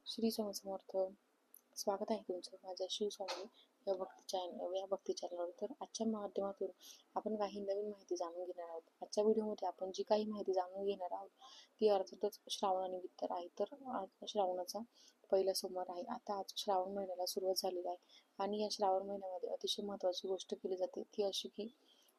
श्री स्वामी समर्थ. स्वागत आहे तुमचं माझ्या श्री स्वामी या भक्ती चॅनलवर. तर आजच्या माध्यमातून आपण काही नवीन माहिती जाणून घेणार आहोत. आजच्या व्हिडिओमध्ये आपण जी काही माहिती जाणून घेणार आहोत ती अर्थातच श्रावणानिमित्त आहे. तर आज श्रावणाचा पहिला सोमवार आहे. आता आज श्रावण महिन्याला सुरुवात झालेली आहे आणि या श्रावण महिन्यामध्ये अतिशय महत्त्वाची गोष्ट केली जाते ती अशी की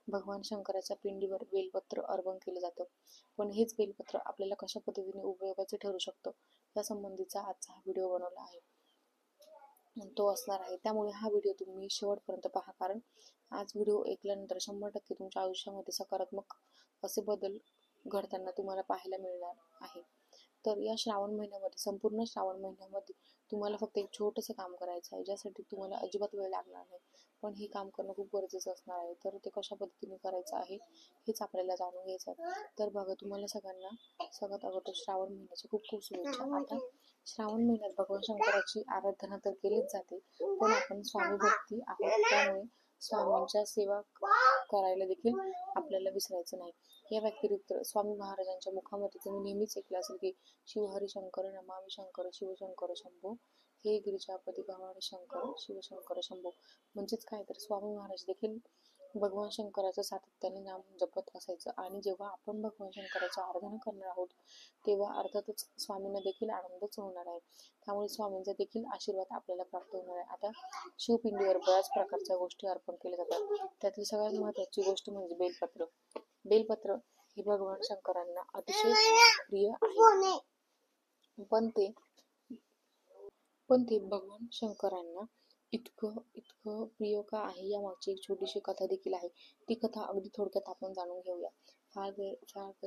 भगवान शंकराच्या पिंडीवर बेलपत्र अर्पण केलं जातं. पण हेच बेलपत्र आपल्याला कशा पद्धतीने उपयोगाचे ठरू शकतं या संबंधीचा आजचा हा व्हिडिओ बनवला आहे, तो असणार आहे. त्यामुळे हा व्हिडिओ तुम्ही शेवटपर्यंत पहा, कारण आज व्हिडिओ ऐकल्यानंतर 100% तुमच्या आयुष्यामध्ये सकारात्मक असे बदल घडताना तुम्हाला पाहायला मिळणार आहे. तर या श्रावण महिन्यामध्ये, संपूर्ण श्रावण महिन्यामध्ये तुम्हाला फक्त एक छोटंसं काम करायचं आहे, ज्यासाठी तुम्हाला अजिबात वेळ लागणार नाही. पण हे काम करणं खूप गरजेचं असणार आहे. तर ते कशा पद्धतीने करायचं आहे हेच आपल्याला जाणून घ्यायचं आहे. तर बघा, तुम्हाला सगळ्यांना सगळ्यात अगोदर श्रावण महिन्याची खूप खूप शुभेच्छा. आता श्रावण महिन्यात भगवान शंकराची आराधना तर केलीच जाते, पण आपण स्वामी भक्ती आहोत, त्यामुळे स्वामींच्या सेवा करायला देखील आपल्याला विसरायचं नाही. या व्यतिरिक्त स्वामी महाराजांच्या मुखामध्ये तुम्ही नेहमीच ऐकलं असेल की शिवहरी शंकर नमामि शंकर शिवशंकर शंभो, हे गिरिजापती भवानी शंकर शिवशंकर शंभो. म्हणजेच काय, तर स्वामी महाराज देखील भगवान शंकराचं सातत्याने नाम जपत असायचं. आणि जेव्हा आपण भगवान शंकराची आराधना करणार आहोत तेव्हा अर्थातच स्वामींना देखील आनंदच होणार आहे. त्यामुळे स्वामींचा देखील आशीर्वाद आपल्याला प्राप्त होणार आहे. आता शिवपिंडीवर बऱ्याच प्रकारच्या गोष्टी अर्पण केल्या जातात. त्यातली सगळ्यात महत्त्वाची गोष्ट म्हणजे बेलपत्र. बेलपत्र हे भगवान शंकरांना अतिशय प्रिय आहे. पण ते भगवान शंकरांना इतकं इतकं प्रिय का आहे यामागची एक छोटीशी कथा देखील आहे. ती कथा अगदी थोडक्यात आपण जाणून घेऊया. फार वेळ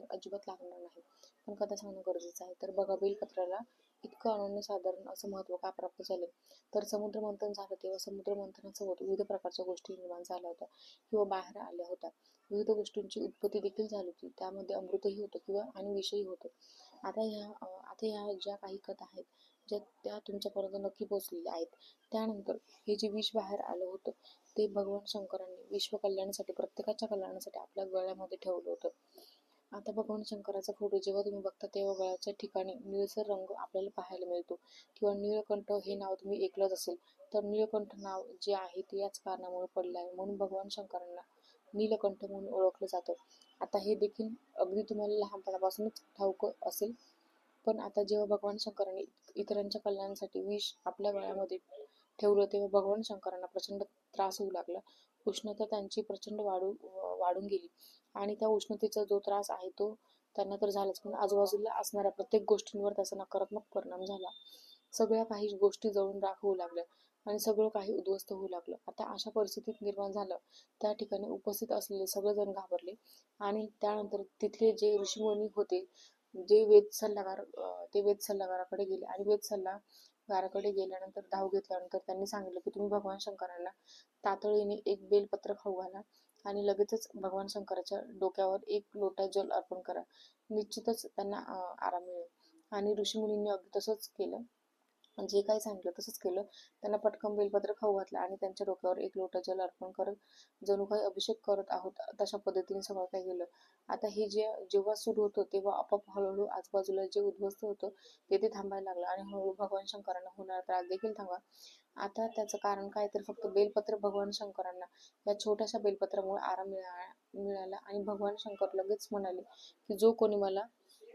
अजिबात लागणार नाही, पण कथा सांगणं गरजेचं आहे. तर बघा, बेलपत्राला इतकं अनन्यसाधारण असं महत्त्व का प्राप्त झालं, तर समुद्र मंथन झालं तेव्हा समुद्र मंथनासोबत विविध प्रकारच्या गोष्टी निर्माण झाल्या होत्या किंवा बाहेर आल्या होत्या. विविध गोष्टींची उत्पत्ती देखील झाली होती. त्यामध्ये अमृतही होतं किंवा आणि विषही होतं. आता ह्या ज्या काही कथा आहेत त्या तुमच्यापर्यंत नक्की पोहोचलेल्या आहेत. त्यानंतर हे जे विष बाहेर आलं होतं ते भगवान शंकरांनी विश्व कल्याणासाठी, प्रत्येकाच्या कल्याणासाठी आपल्या गळ्यामध्ये ठेवलं होतं. आता भगवान शंकराचा फोटो जेव्हा तुम्ही बघता तेव्हा गळ्याच्या ठिकाणी निळसर रंग आपल्याला पाहायला मिळतो किंवा निळकंठ हे नाव तुम्ही ऐकलंच असेल. तर निळकंठ नाव जे आहे ते याच कारणामुळे पडलं आहे, म्हणून भगवान शंकरांना नीलकंठ म्हणून ओळखलं जातं. आता हे देखील अगदी तुम्हाला लहानपणापासूनच ठाऊक असेल. पण आता जेव्हा भगवान शंकरांनी इतरांच्या कल्याणासाठी विष आपल्या गळ्यामध्ये ठेवलं तेव्हा भगवान शंकरांना प्रचंड त्रास होऊ लागला. उष्णता त्यांची प्रचंड वाढून गेली आणि त्या उष्णतेचा जो त्रास आहे तो त्यांना तर झालाच, पण आजूबाजूला असणाऱ्या प्रत्येक गोष्टींवर त्याचा नकारात्मक परिणाम झाला. सगळ्या काही गोष्टी जळून राख होऊ लागल्या आणि सगळं काही उद्ध्वस्त होऊ लागलं. आता अशा परिस्थितीत निर्माण झालं, त्या ठिकाणी उपस्थित असलेले सगळेजण घाबरले आणि त्यानंतर तिथले जे ऋषीमुनी होते, जे वेद सल्लागाराकडे गेले आणि वेद सल्लागाराकडे गेल्यानंतर धाव घेतल्यानंतर त्यांनी सांगितलं की तुम्ही भगवान शंकरांना तातडीने एक बेलपत्र खाऊ घाला आणि लगेचच भगवान शंकराच्या डोक्यावर एक लोटा जल अर्पण करा, निश्चितच त्यांना आराम मिळेल. आणि ऋषीमुनींनी अगदी तसंच केलं, जे काही सांगितलं तसंच केलं. त्यांना पटकन बेलपत्र खाऊ घातलं आणि त्यांच्या डोक्यावर एक लोटा जल अर्पण करत जणू काही अभिषेक करत आहोत तशा पद्धतीने सगळं काही केलं. आता हे जेव्हा सुरू होतं तेव्हा आपोआप हळूहळू आजूबाजूला जे उद्ध्वस्त होतं ते थांबायला लागलं आणि हळूहळू भगवान शंकरांना होणारा त्रास देखील थांबला. आता त्याचं कारण काय, तर फक्त बेलपत्र. भगवान शंकरांना या छोट्याशा बेलपत्रामुळे आराम मिळाला आणि भगवान शंकर लगेच म्हणाले की जो कोणी मला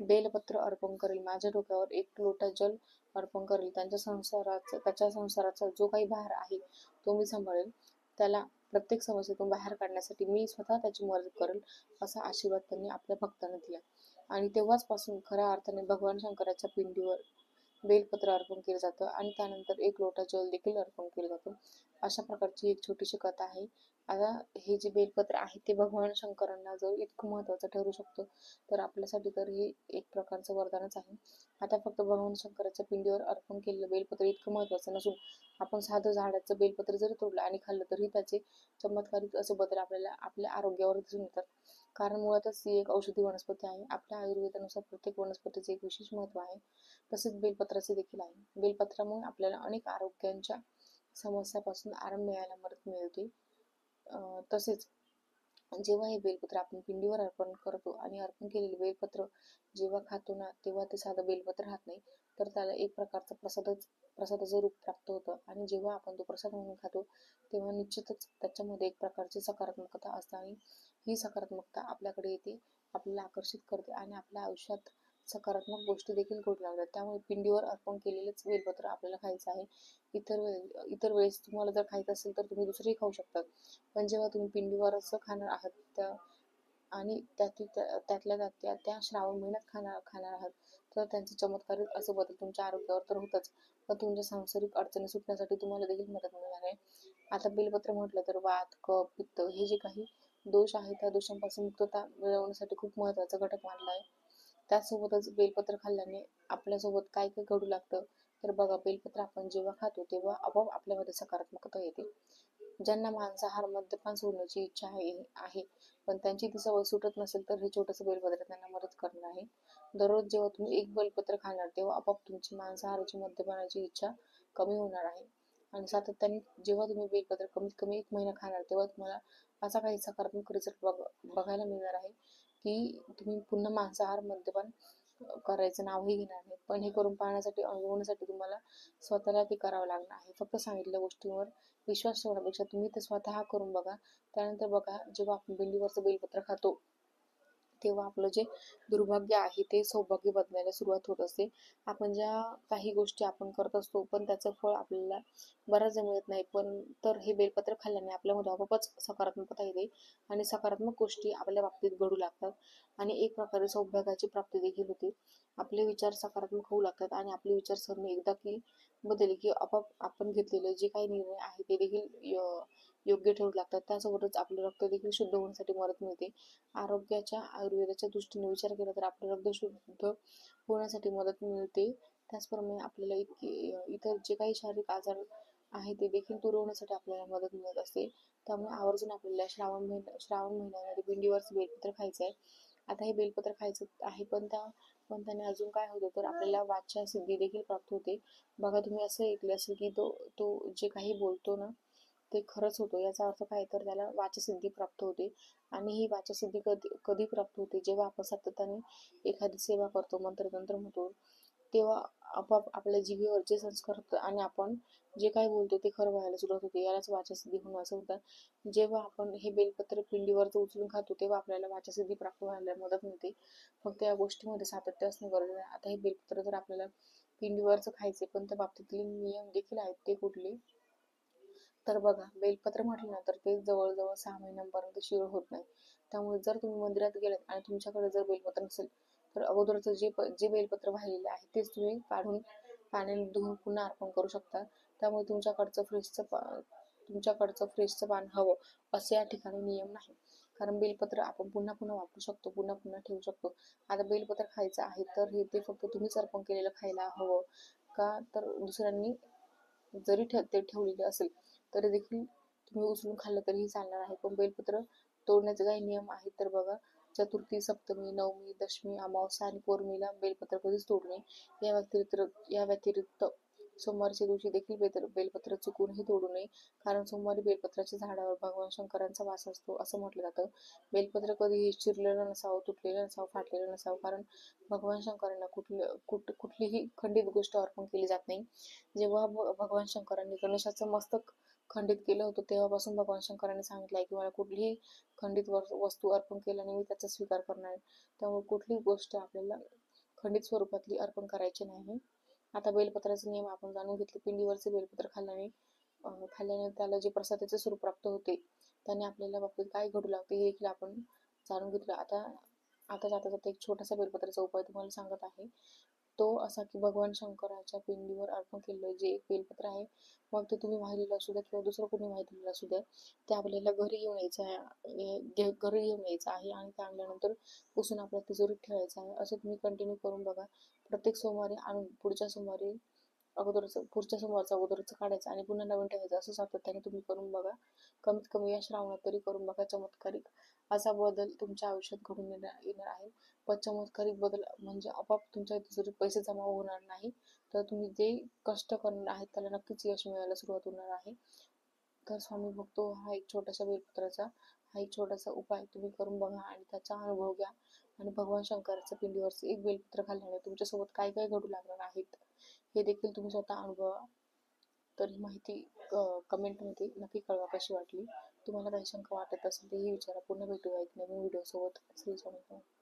बेलपत्र अर्पण करेल, माझ्या डोक्यावर एक लोटा जल अर्पण करेल, त्याच्या संसाराचा जो काही भार आहे तो मी सांभाळेल, त्याला प्रत्येक समस्येतून बाहेर काढण्यासाठी मी स्वतः त्याची मदत करेल, असा आशीर्वाद त्यांनी आपल्या भक्तांना दिला. आणि तेव्हाचपासून खऱ्या अर्थाने भगवान शंकराच्या पिंडीवर बेलपत्र अर्पण केलं जातं आणि त्यानंतर एक लोटा जल देखील अर्पण केलं जातं. अशा प्रकारची एक छोटीशी कथा आहे. आता हे जे बेलपत्र आहे ते भगवान शंकरांना जर इतकं महत्त्वाचं ठरू शकतं तर आपल्यासाठी तर हे एक प्रकारचं वरदानच आहे. आता फक्त भगवान शंकराच्या पिंडीवर अर्पण केलेलं बेलपत्र इतकं महत्त्वाचं नसून आपण साधं झाडाचं बेलपत्र जरी तोडलं आणि खाल्लं तरी त्याचे चमत्कारिक असे बदल आपल्याला आपल्या आरोग्यावर दिसून येतात. कारण मुळातच ही एक औषधी वनस्पती आहे. आपल्या आयुर्वेदानुसार प्रत्येक वनस्पतीचे एक विशेष महत्त्व आहे, तसेच बेलपत्राचे देखील आहे. बेलपत्रामुळे आपल्याला अनेक आरोग्यांच्या समस्यापासून आराम मिळायला मदत मिळते. तसेच जेव्हा हे बेलपत्र आपण पिंडीवर अर्पण करतो आणि अर्पण केलेले बेलपत्र जेव्हा खातो ना तेव्हा ते साधं बेलपत्र राहत नाही, तर त्याला एक प्रकारचा प्रसादाचं रूप प्राप्त होतं. आणि जेव्हा आपण तो प्रसाद म्हणून खातो तेव्हा निश्चितच त्याच्यामध्ये एक प्रकारची सकारात्मकता असते आणि ही सकारात्मकता आपल्याकडे येते, आपल्याला आकर्षित करते आणि आपल्या आयुष्यात सकारात्मक गोष्टी देखील घडू लागतात. त्यामुळे पिंडीवर अर्पण केलेलंच बेलपत्र आपल्याला खायचं आहे. इतर वेळेस तुम्हाला जर खायचं असेल तर तुम्ही दुसरंही खाऊ शकता, पण जेव्हा तुम्ही पिंडीवरच खाणार आहात आणि त्यातल्या त्या श्रावण महिन्यात खाणार आहात तर त्यांचे चमत्कारिक असं बदल तुमच्या आरोग्यावर तर होतच, पण तुमच्या सांसारिक अडचणी सुटण्यासाठी तुम्हाला देखील मदत मिळणार आहे. आता बेलपत्र म्हटलं तर वात, कफ, पित्त हे जे काही दोष आहेत त्या दोषांपासून मुक्तता मिळवण्यासाठी खूप महत्त्वाचा घटक मानला आहे. त्याचसोबतच बेलपत्र खाल्ल्याने आपल्यासोबत काय काय घडू लागतं तर बघा, बेलपत्र आपण जेव्हा खातो तेव्हा आपोआप आपल्यामध्ये सकारात्मकता येते. ज्यांना मांसाहार, मद्यपान सोडण्याची इच्छा आहे पण त्यांची ती सवय सुटत नसेल तर हे छोटंसं बेलपत्र त्यांना मदत करणार आहे. दररोज जेव्हा तुम्ही एक बेलपत्र खाणार तेव्हा आपोआप तुमची मांसाहाराची, मद्यपानाची इच्छा कमी होणार आहे. आणि सातत्याने जेव्हा तुम्ही बेलपत्र कमीत कमी 1 महिना खाणार तेव्हा तुम्हाला असा काही सकारात्मक रिझल्ट बघायला मिळणार आहे की तुम्ही पुन्हा मांसाहार, मद्यपान करायचं नावही घेणार नाही. पण हे करून पाहण्यासाठी, अनुभवण्यासाठी तुम्हाला स्वतःला ते करावं लागणार आहे. फक्त सांगितलेल्या गोष्टींवर विश्वास ठेवण्यापेक्षा तुम्ही ते स्वतः करून बघा. त्यानंतर बघा, जेव्हा आपण भेंडीवरचं बेलपत्र खातो तेव्हा आपलं जे दुर्भाग्य आहे ते सौभाग्य बदलायला सुरुवात होत असते. आपण ज्या काही गोष्टी आपण करत असतो पण त्याचं फळ आपल्याला बऱ्याचदा मिळत नाही, पण तर हे बेलपत्र खाल्ल्याने आपल्यामध्ये आपोआपच सकारात्मकता येते आणि सकारात्मक गोष्टी आपल्या बाबतीत घडू लागतात आणि एक प्रकारे सौभाग्याची प्राप्ती देखील होते. आपले विचार सकारात्मक होऊ लागतात आणि आपली विचारसरणी एकदा की बदलली की आपोआप आपण घेतलेले जे काही निर्णय आहे ते देखील योग्य ठरू लागतात. त्यासोबतच आपलं रक्त देखील शुद्ध होण्यासाठी मदत मिळते. आयुर्वेदाच्या दृष्टीने विचार केला तर आपलं रक्त शुद्ध होण्यासाठी मदत मिळते. त्याचप्रमाणे आपल्याला इतर जे काही शारीरिक आजार आहे ते देखील दूर होण्यासाठी आपल्याला मदत मिळत असते. त्यामुळे आवर्जून आपल्याला श्रावण महिन्यामध्ये भेंडीवरचं बेलपत्र खायचं आहे. आता हे बेलपत्र खायचं आहे पण त्याने अजून काय होतं तर आपल्याला वाचा सिद्धी देखील प्राप्त होते. बघा, तुम्ही असं ऐकलं असेल की तो जे काही बोलतो ना ते खरंच होतं. याचा अर्थ काय तर त्याला वाचसिद्धी प्राप्त होते. आणि ही वाचसिद्धी कधी प्राप्त होते जेव्हा आपण सातत्याने एखादी सेवा करतो, मंत्रतंत्र म्हणतो तेव्हा आपोआप आपल्या जिभेवर जे संस्कार होतात आणि आपण जे काही बोलतो ते खरं व्हायला सुरुवात होते. यालाच वाचसिद्धी म्हणून असं होतं. जेव्हा आपण हे बेलपत्र पिंडीवरचं उचलून खातो तेव्हा आपल्याला वाचसिद्धी प्राप्त व्हायला मदत मिळते. फक्त या गोष्टीमध्ये सातत्य असणे गरजेचं आहे. आता हे बेलपत्र जर आपल्याला पिंडीवरचं खायचे पण त्या बाबतीतले नियम देखील आहेत. ते कुठले तर बघा, बेलपत्र म्हटलं ना तर ते जवळजवळ 6 महिन्यांपर्यंत शिळ होत नाही. त्यामुळे जर तुम्ही मंदिरात गेलात आणि तुमच्याकडे जर बेलपत्र नसेल तर अगोदरचं जे बेलपत्र वाहिलेले आहे तेच तुम्ही काढून पाण्याने धुवून पुन्हा अर्पण करू शकता. त्यामुळे तुमच्याकडचं फ्रेशचं पान हवं असे या ठिकाणी नियम नाही. कारण बेलपत्र आपण पुन्हा पुन्हा वापरू शकतो, पुन्हा पुन्हा ठेवू शकतो. आता बेलपत्र खायचं आहे तर हे ते फक्त तुम्हीच अर्पण केलेलं खायला हवं का तर दुसऱ्यांनी जरी ते ठेवलेले असेल तरी देखील तुम्ही उचलून खाल्लं तरीही चालणार आहे. पण बेलपत्र तोडण्याचे काही नियम आहेत तर बघा, चतुर्थी, सप्तमी, नवमी, दशमी, अमावस्या आणि पौर्णिमेला बेलपत्र कधीच तोडू नये. या व्यतिरिक्त सोमवारच्या दिवशी देखील बेलपत्र चुकूनही तोडू नये. कारण सोमवारी बेलपत्राच्या झाडावर भगवान शंकरांचा वास असतो असं म्हटलं जातं. बेलपत्र कधीही चिरलेलं नसावं, तुटलेलं नसावं, फाटलेलं नसावं, कारण भगवान शंकरांना कुठलीही खंडित गोष्ट अर्पण केली जात नाही. जेव्हा भगवान शंकरांनी गणेशाचं मस्तक खंडित केलं होतं तेव्हापासून भगवान शंकरांनी सांगितलं आहे की मला कुठलीही खंडित वस्तू अर्पण केल्याने मी त्याचा स्वीकार करणार आहे. त्यामुळे कुठलीही गोष्ट आपल्याला खंडित स्वरूपातली अर्पण करायची नाही. आता बेलपत्राचे नियम आपण जाणून घेतले. पिंडीवरचे बेलपत्र खाल्ल्याने त्याला जे प्रसादाचे स्वरूप प्राप्त होते त्याने आपल्याला बाबतीत काय घडू लागते हे देखील आपण जाणून घेतलं. आता आता जाता जाता एक छोटासा बेलपत्राचा उपाय तुम्हाला सांगत आहे. तो असा की भगवान शंकराच्या पिंडीवर अर्पण केलेलं जे एक बेलपत्र आहे, मग ते तुम्ही वाहिलेलं असू द्या किंवा दुसरं कोणी वाहिलेलं असू द्या, ते आपल्याला घरी घेऊन यायचं आहे आणि ते आणल्यानंतर पुसून आपल्या तिजोरीत ठेवायचं आहे. असं तुम्ही कंटिन्यू करून बघा. प्रत्येक सोमवारी आणून पुढच्या सोमवारचा अगोदरच काढायचं आणि पुन्हा नवीन ठेवायचं. असं सातत्याने तुम्ही करून बघा. कमीत कमी या श्रावणात तरी करून बघा. चमत्कारिक असा बदल तुमच्या आयुष्यात घडून येणार आहे. पण चमत्कारिक बदल म्हणजे आपोआप तुमच्या तिजोरीत पैसे जमा होणार नाही, तर तुम्ही जे कष्ट करणार आहेत त्याला नक्कीच यश मिळायला सुरुवात होणार आहे. तर स्वामी भक्तो, हा एक छोटासा उपाय तुम्ही करून बघा आणि त्याचा अनुभव घ्या. आणि भगवान शंकराच्या पिंडीवरचे एक बेलपत्र खाल्ल्याने तुमच्यासोबत काय काय घडू लागणार आहेत हे देखील तुम्ही स्वतः अनुभवा. तर ही माहिती कमेंटमध्ये नक्की कळवा कशी वाटली. तुम्हाला काही शंका वाटत असेल तर ही विचारा. पुन्हा भेटूया एक नवीन व्हिडिओसोबत. श्री स्वामी समर्थ.